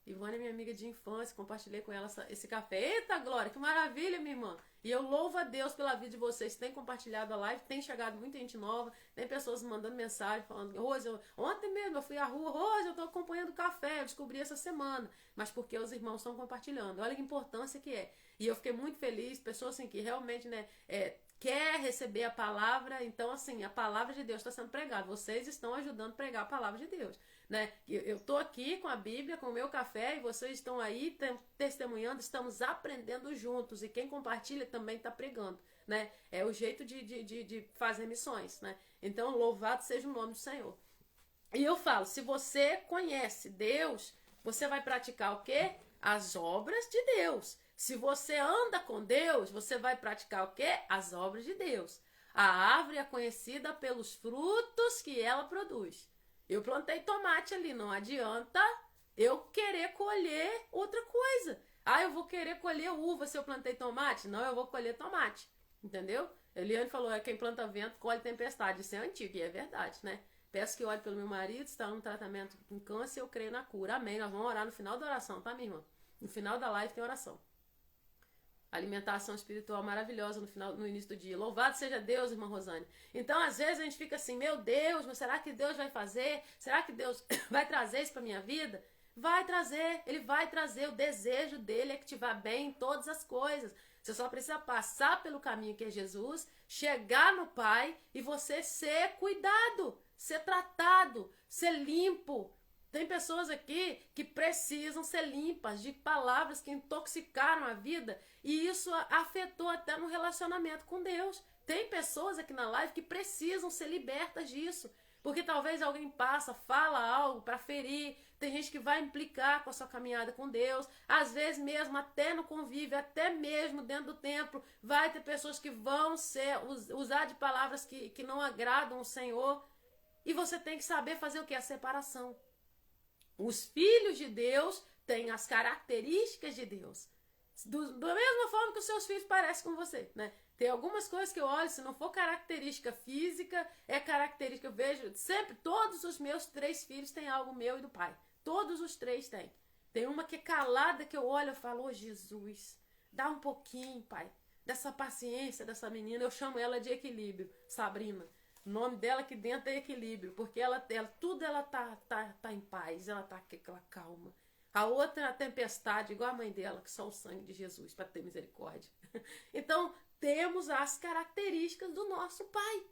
Ivone é minha amiga de infância, compartilhei com ela esse café. Eita, Glória, que maravilha, minha irmã. E eu louvo a Deus pela vida de vocês. Tem compartilhado a live, tem chegado muita gente nova, tem pessoas mandando mensagem, falando, Rose, ontem mesmo eu fui à rua, Rose, eu estou acompanhando o café, eu descobri essa semana. Mas porque os irmãos estão compartilhando. Olha que importância que é. E eu fiquei muito feliz, pessoas assim que realmente, né, quer receber a palavra. Então, assim, a palavra de Deus está sendo pregada. Vocês estão ajudando a pregar a palavra de Deus. Né? Eu estou aqui com a Bíblia, com o meu café, e vocês estão aí testemunhando, estamos aprendendo juntos, e quem compartilha também está pregando, né? É o jeito de fazer missões, né? Então, louvado seja o nome do Senhor. E eu falo, se você conhece Deus, você vai praticar o quê? As obras de Deus. Se você anda com Deus, você vai praticar o quê? As obras de Deus. A árvore é conhecida pelos frutos que ela produz. Eu plantei tomate ali, não adianta eu querer colher outra coisa. Eu vou querer colher uva se eu plantei tomate? Não, eu vou colher tomate, entendeu? Eliane falou, quem planta vento colhe tempestade. Isso é antigo e é verdade, né? Peço que ore pelo meu marido, está no tratamento com câncer, eu creio na cura. Amém, nós vamos orar no final da oração, tá, minha irmã? No final da live tem oração. Alimentação espiritual maravilhosa no início do dia. Louvado seja Deus, irmã Rosane. Então, às vezes, a gente fica assim, meu Deus, mas será que Deus vai fazer? Será que Deus vai trazer isso para minha vida? Vai trazer, ele vai trazer. O desejo dele é que te vá bem em todas as coisas. Você só precisa passar pelo caminho que é Jesus, chegar no Pai e você ser cuidado, ser tratado, ser limpo. Tem pessoas aqui que precisam ser limpas de palavras que intoxicaram a vida e isso afetou até no relacionamento com Deus. Tem pessoas aqui na live que precisam ser libertas disso. Porque talvez alguém passa, fala algo para ferir. Tem gente que vai implicar com a sua caminhada com Deus. Às vezes mesmo, até no convívio, até mesmo dentro do templo, vai ter pessoas que vão usar de palavras que não agradam o Senhor. E você tem que saber fazer o que? A separação. Os filhos de Deus têm as características de Deus. Da mesma forma que os seus filhos parecem com você, né? Tem algumas coisas que eu olho, se não for característica física, é característica, eu vejo, sempre, todos os meus 3 filhos têm algo meu e do pai. Todos os 3 têm. Tem uma que é calada, que eu olho e falo, Jesus, dá um pouquinho, pai, dessa paciência dessa menina. Eu chamo ela de Equilíbrio, Sabrina. O nome dela aqui dentro é Equilíbrio, porque tudo ela tá em paz, ela tá com aquela calma. A outra é a tempestade, igual a mãe dela, que só o sangue de Jesus para ter misericórdia. Então, temos as características do nosso Pai.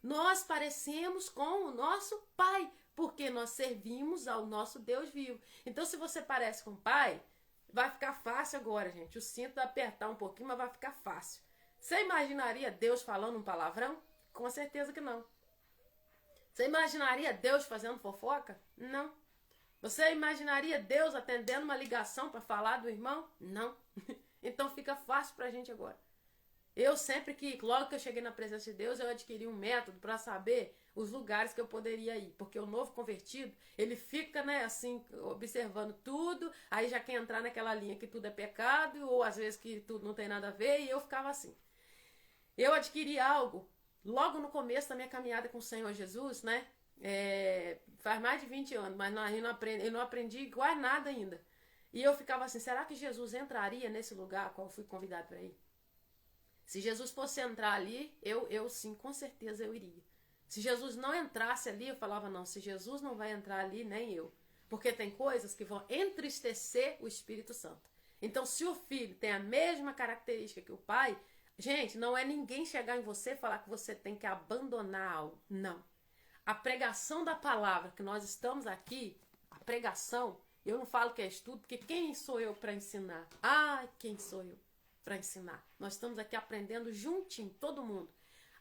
Nós parecemos com o nosso Pai, porque nós servimos ao nosso Deus vivo. Então, se você parece com o Pai, vai ficar fácil agora, gente. O cinto vai apertar um pouquinho, mas vai ficar fácil. Você imaginaria Deus falando um palavrão? Com certeza que não. Você imaginaria Deus fazendo fofoca? Não. Você imaginaria Deus atendendo uma ligação para falar do irmão? Não. Então fica fácil para a gente agora. Eu sempre logo que eu cheguei na presença de Deus, eu adquiri um método para saber os lugares que eu poderia ir. Porque o novo convertido, ele fica, né, assim, observando tudo, aí já quer entrar naquela linha que tudo é pecado, ou às vezes que tudo não tem nada a ver, e eu ficava assim. Eu adquiri algo logo no começo da minha caminhada com o Senhor Jesus, né? Faz mais de 20 anos, mas eu não aprendi quase nada ainda. E eu ficava assim, será que Jesus entraria nesse lugar a qual eu fui convidado para ir? Se Jesus fosse entrar ali, eu sim, com certeza eu iria. Se Jesus não entrasse ali, eu falava, não, se Jesus não vai entrar ali, nem eu. Porque tem coisas que vão entristecer o Espírito Santo. Então, se o filho tem a mesma característica que o pai, gente, não é ninguém chegar em você e falar que você tem que abandonar algo. Não. A pregação da palavra que nós estamos aqui, a pregação, eu não falo que é estudo, porque quem sou eu para ensinar? Quem sou eu para ensinar? Nós estamos aqui aprendendo juntinho, todo mundo.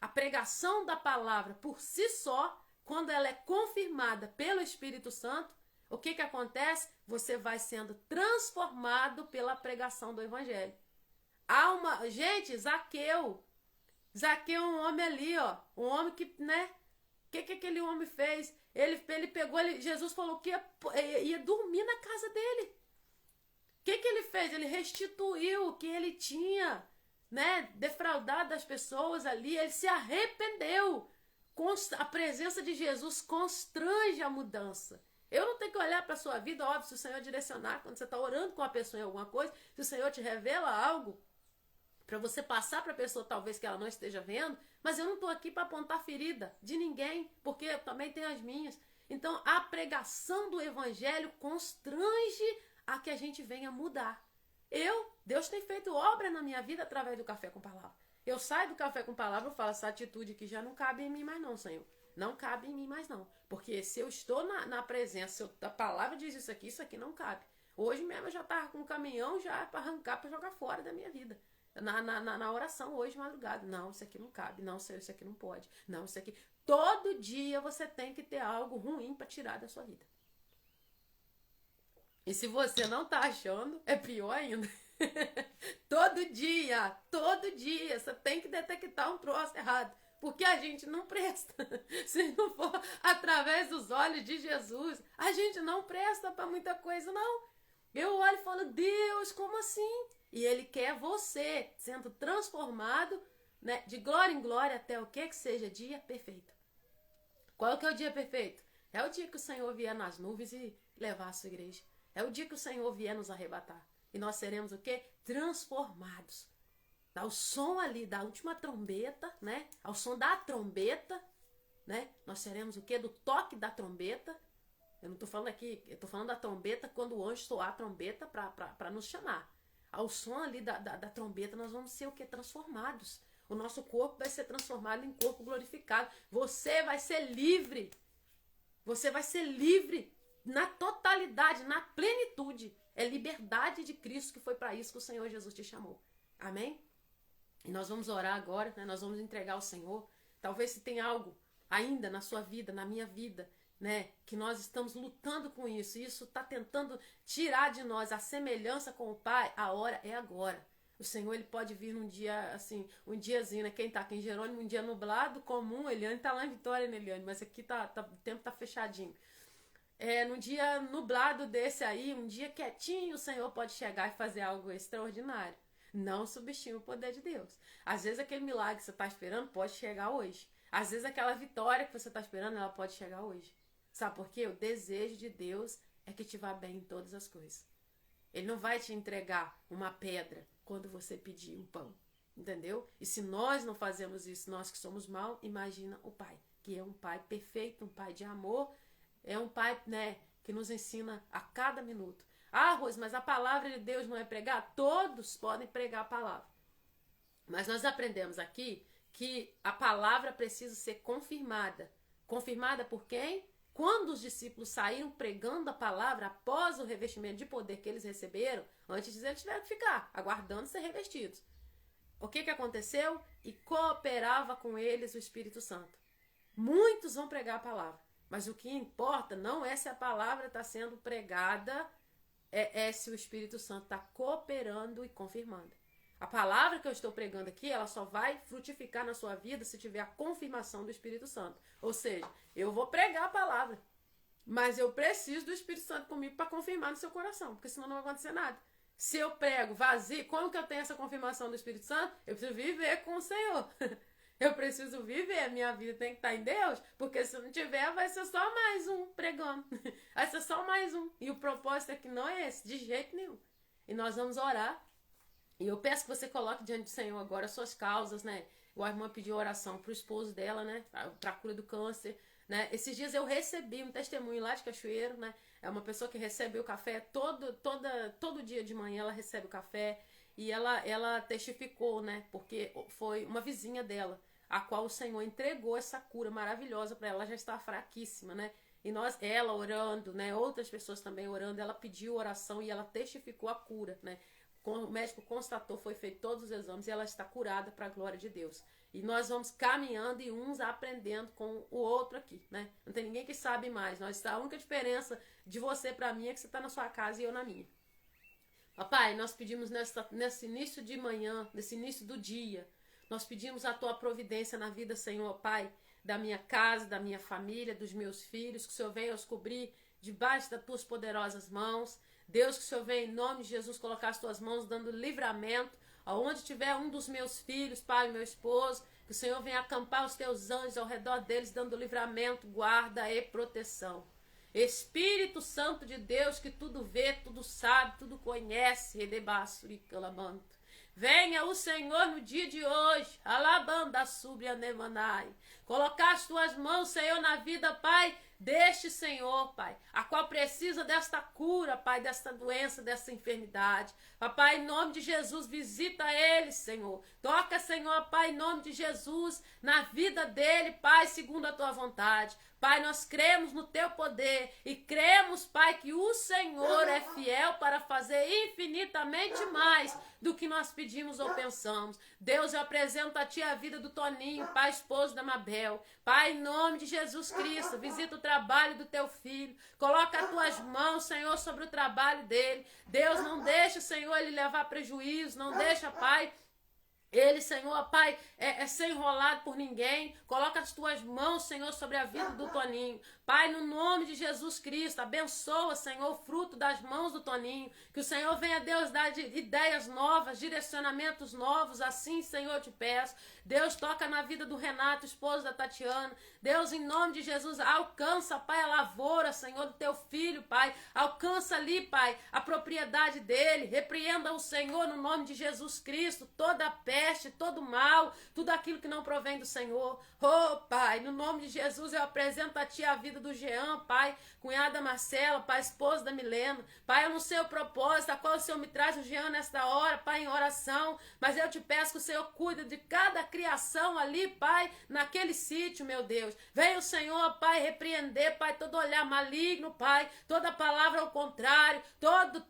A pregação da palavra por si só, quando ela é confirmada pelo Espírito Santo, o que acontece? Você vai sendo transformado pela pregação do Evangelho. Gente, Zaqueu é um homem ali, ó, um homem que, né? O que aquele homem fez? Ele pegou, Jesus falou que ia dormir na casa dele. O que ele fez? Ele restituiu o que ele tinha, né, defraudado das pessoas ali. Ele se arrependeu. A presença de Jesus constrange a mudança. Eu não tenho que olhar para a sua vida, óbvio, se o Senhor direcionar, quando você está orando com a pessoa em alguma coisa, se o Senhor te revela algo, para você passar para a pessoa talvez que ela não esteja vendo, mas eu não estou aqui para apontar ferida de ninguém, porque eu também tenho as minhas. Então a pregação do Evangelho constrange a que a gente venha mudar. Deus tem feito obra na minha vida através do Café com Palavra. Eu saio do Café com Palavra e falo, essa atitude aqui já não cabe em mim mais não, Senhor. Não cabe em mim mais não. Porque se eu estou na presença, a palavra diz isso aqui não cabe. Hoje mesmo eu já estava com um caminhão já para arrancar, para jogar fora da minha vida. Na oração hoje, madrugada. Não, isso aqui não cabe. Não, Senhor, isso aqui não pode. Não, isso aqui... Todo dia você tem que ter algo ruim para tirar da sua vida. E se você não tá achando, é pior ainda. Todo dia, você tem que detectar um troço errado. Porque a gente não presta. Se não for através dos olhos de Jesus, a gente não presta para muita coisa, não. Eu olho e falo, Deus, como assim? E Ele quer você sendo transformado, né, de glória em glória até o que seja dia perfeito. Qual que é o dia perfeito? É o dia que o Senhor vier nas nuvens e levar a sua igreja. É o dia que o Senhor vier nos arrebatar. E nós seremos o quê? Transformados. Ao som ali da última trombeta, né? Ao som da trombeta, né? Nós seremos o quê? Do toque da trombeta. Eu não estou falando aqui, eu estou falando da trombeta quando o anjo soar a trombeta para nos chamar. Ao som ali da trombeta, nós vamos ser o quê? Transformados. O nosso corpo vai ser transformado em corpo glorificado. Você vai ser livre. Você vai ser livre na totalidade, na plenitude. É liberdade de Cristo, que foi para isso que o Senhor Jesus te chamou. Amém? E nós vamos orar agora, né? Nós vamos entregar ao Senhor. Talvez se tem algo ainda na sua vida, na minha vida, né? Que nós estamos lutando com isso. Isso está tentando tirar de nós a semelhança com o Pai. A hora é agora. O Senhor, ele pode vir num dia, assim, um diazinho, né? Quem tá aqui em Jerônimo, um dia nublado, comum. Eliane tá lá em Vitória, né, Eliane? Mas aqui o tempo tá fechadinho. Num dia nublado desse aí, um dia quietinho, o Senhor pode chegar e fazer algo extraordinário. Não subestime o poder de Deus. Às vezes aquele milagre que você está esperando pode chegar hoje. Às vezes aquela vitória que você está esperando, ela pode chegar hoje. Sabe por quê? O desejo de Deus é que te vá bem em todas as coisas. Ele não vai te entregar uma pedra quando você pedir um pão. Entendeu? E se nós não fazemos isso, nós que somos mal, imagina o Pai, que é um Pai perfeito, um Pai de amor, é um Pai, né, que nos ensina a cada minuto. Ah, Rose, mas a palavra de Deus não é pregar? Todos podem pregar a palavra. Mas nós aprendemos aqui que a palavra precisa ser confirmada. Confirmada por quem? Quando os discípulos saíram pregando a palavra após o revestimento de poder que eles receberam, antes disso eles tiveram que ficar aguardando ser revestidos. O que aconteceu? E cooperava com eles o Espírito Santo. Muitos vão pregar a palavra, mas o que importa não é se a palavra está sendo pregada, é se o Espírito Santo está cooperando e confirmando. A palavra que eu estou pregando aqui, ela só vai frutificar na sua vida se tiver a confirmação do Espírito Santo. Ou seja, eu vou pregar a palavra, mas eu preciso do Espírito Santo comigo para confirmar no seu coração, porque senão não vai acontecer nada. Se eu prego vazio, como que eu tenho essa confirmação do Espírito Santo? Eu preciso viver com o Senhor. Eu preciso viver, a minha vida tem que estar em Deus, porque se não tiver, vai ser só mais um pregando. Vai ser só mais um. E o propósito aqui não é esse, de jeito nenhum. E nós vamos orar. E eu peço que você coloque diante do Senhor agora as suas causas, né? A irmã pediu oração para o esposo dela, né? Para a cura do câncer, né? Esses dias eu recebi um testemunho lá de Cachoeiro, né? É uma pessoa que recebe o café todo dia de manhã, ela recebe o café. E ela testificou, né? Porque foi uma vizinha dela, a qual o Senhor entregou essa cura maravilhosa para ela. Ela já estava fraquíssima, né? E ela orando, né? Outras pessoas também orando, ela pediu oração e ela testificou a cura, né? O médico constatou, foi feito todos os exames e ela está curada para a glória de Deus. E nós vamos caminhando e uns aprendendo com o outro aqui, né? Não tem ninguém que sabe mais. A única diferença de você para mim é que você está na sua casa e eu na minha. Papai, nós pedimos nesse início de manhã, nesse início do dia, nós pedimos a tua providência na vida, Senhor, Pai, da minha casa, da minha família, dos meus filhos, que o Senhor venha os cobrir debaixo das tuas poderosas mãos. Deus, que o Senhor venha em nome de Jesus colocar as tuas mãos dando livramento, aonde tiver um dos meus filhos, Pai, meu esposo, que o Senhor venha acampar os teus anjos ao redor deles, dando livramento, guarda e proteção. Espírito Santo de Deus, que tudo vê, tudo sabe, tudo conhece, venha o Senhor no dia de hoje, alabanda subia nemanai, colocar as tuas mãos, Senhor, na vida, Pai, deste Senhor, Pai, a qual precisa desta cura, Pai, desta doença, dessa enfermidade. Papai, em nome de Jesus, visita ele, Senhor. Toca, Senhor, Pai, em nome de Jesus, na vida dele, Pai, segundo a tua vontade. Pai, nós cremos no teu poder e cremos, Pai, que o Senhor é fiel para fazer infinitamente mais do que nós pedimos ou pensamos. Deus, eu apresento a ti a vida do Toninho, Pai, esposo da Mabel. Pai, em nome de Jesus Cristo, visita o trabalho do teu filho. Coloca as tuas mãos, Senhor, sobre o trabalho dele. Deus, não deixa, Senhor, ele levar prejuízo. Não deixa, Pai, ele, Senhor, Pai, ser enrolado por ninguém. Coloca as tuas mãos, Senhor, sobre a vida do Toninho. Pai, no nome de Jesus Cristo, abençoa, Senhor, o fruto das mãos do Toninho. Que o Senhor venha, Deus, dar ideias novas, direcionamentos novos. Assim, Senhor, eu te peço. Deus, toca na vida do Renato, esposo da Tatiana. Deus, em nome de Jesus, alcança, Pai, a lavoura, Senhor, do teu filho, Pai. Alcança ali, Pai, a propriedade dele. Repreenda o Senhor, no nome de Jesus Cristo, toda a peste, todo mal, tudo aquilo que não provém do Senhor. Oh, Pai, no nome de Jesus, eu apresento a ti a vida do Jean, Pai, cunhada Marcela, Pai, esposa da Milena. Pai, eu não sei o propósito a qual o Senhor me traz o Jean nesta hora, Pai, em oração, mas eu te peço que o Senhor cuide de cada criação ali, Pai, naquele sítio, meu Deus. Venha o Senhor, Pai, repreender, Pai, todo olhar maligno, Pai, toda palavra ao contrário,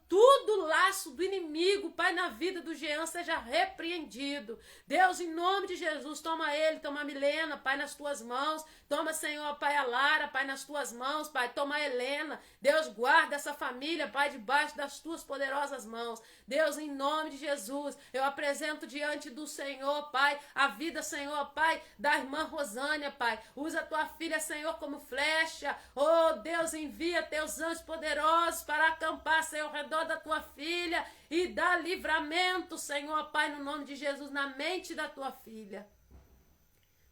tudo laço do inimigo, Pai, na vida do Jean seja repreendido. Deus, em nome de Jesus, toma ele, toma a Milena, Pai, nas tuas mãos. Toma, Senhor, Pai, a Lara, Pai, nas tuas mãos, Pai, toma a Helena. Deus, guarda essa família, Pai, debaixo das tuas poderosas mãos. Deus, em nome de Jesus, eu apresento diante do Senhor, Pai, a vida, Senhor, Pai, da irmã Rosânia, Pai. Usa a tua filha, Senhor, como flecha. Oh, Deus, envia teus anjos poderosos para acampar, Senhor, ao redor da tua filha e dá livramento, Senhor, Pai, no nome de Jesus, na mente da tua filha.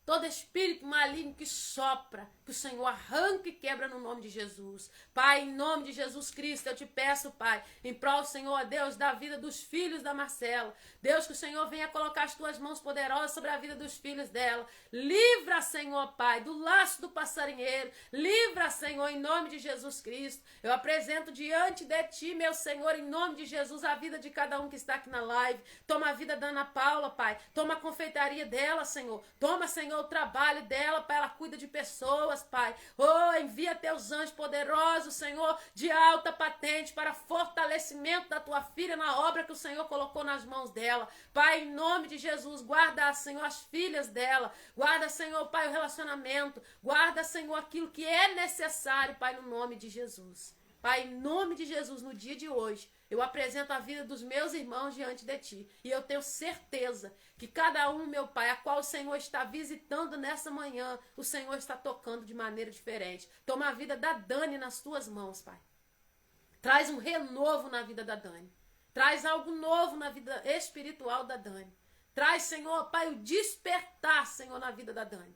Todo espírito maligno que sopra, que o Senhor arranca e quebra no nome de Jesus. Pai, em nome de Jesus Cristo, eu te peço, Pai, em prol, Senhor, Deus, da vida dos filhos da Marcela. Deus, que o Senhor venha colocar as tuas mãos poderosas sobre a vida dos filhos dela. Livra, Senhor, Pai, do laço do passarinheiro. Livra, Senhor, em nome de Jesus Cristo. Eu apresento diante de ti, meu Senhor, em nome de Jesus, a vida de cada um que está aqui na live. Toma a vida da Ana Paula, Pai. Toma a confeitaria dela, Senhor. Toma, Senhor, o trabalho dela, Pai. Ela cuida de pessoas, Pai. Oh, envia teus anjos poderosos, Senhor, de alta patente para fortalecimento da tua filha na obra que o Senhor colocou nas mãos dela. Pai, em nome de Jesus, guarda, Senhor, as filhas dela. Guarda, Senhor, Pai, o relacionamento. Guarda, Senhor, aquilo que é necessário, Pai, no nome de Jesus. Pai, em nome de Jesus, no dia de hoje, eu apresento a vida dos meus irmãos diante de ti. E eu tenho certeza que cada um, meu Pai, a qual o Senhor está visitando nessa manhã, o Senhor está tocando de maneira diferente. Toma a vida da Dani nas tuas mãos, Pai. Traz um renovo na vida da Dani. Traz algo novo na vida espiritual da Dani. Traz, Senhor, Pai, o despertar, Senhor, na vida da Dani.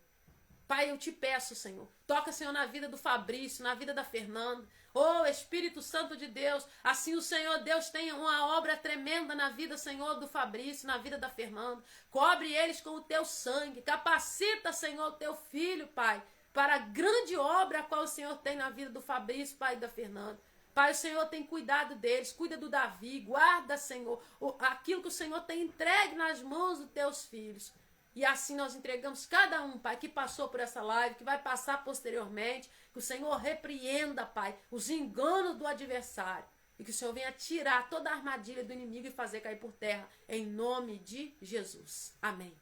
Pai, eu te peço, Senhor, toca, Senhor, na vida do Fabrício, na vida da Fernanda. Oh, Espírito Santo de Deus, assim o Senhor Deus tenha uma obra tremenda na vida, Senhor, do Fabrício, na vida da Fernanda. Cobre eles com o teu sangue. Capacita, Senhor, o teu filho, Pai, para a grande obra a qual o Senhor tem na vida do Fabrício, Pai, e da Fernanda. Pai, o Senhor tem cuidado deles, cuida do Davi, guarda, Senhor, aquilo que o Senhor tem entregue nas mãos dos teus filhos. E assim nós entregamos cada um, Pai, que passou por essa live, que vai passar posteriormente. Que o Senhor repreenda, Pai, os enganos do adversário. E que o Senhor venha tirar toda a armadilha do inimigo e fazer cair por terra. Em nome de Jesus. Amém.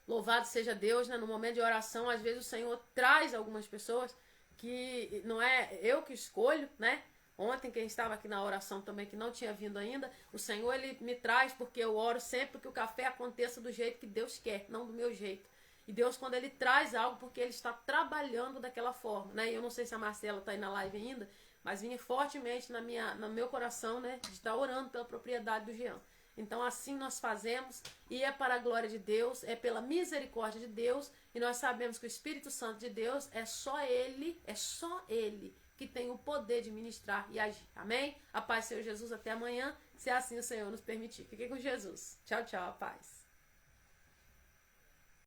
Louvado seja Deus, né? No momento de oração, às vezes o Senhor traz algumas pessoas que não é eu que escolho, né? Ontem, quem estava aqui na oração também, que não tinha vindo ainda, o Senhor, Ele me traz, porque eu oro sempre que o café aconteça do jeito que Deus quer, não do meu jeito. E Deus, quando Ele traz algo, porque Ele está trabalhando daquela forma, né? Eu não sei se a Marcela está aí na live ainda, mas vinha fortemente no meu coração, né? De estar orando pela propriedade do Jean. Então, assim nós fazemos, e é para a glória de Deus, é pela misericórdia de Deus, e nós sabemos que o Espírito Santo de Deus é só Ele que tem o poder de ministrar e agir. Amém? A paz, Senhor Jesus, até amanhã, se assim o Senhor nos permitir. Fiquem com Jesus. Tchau, tchau, a paz.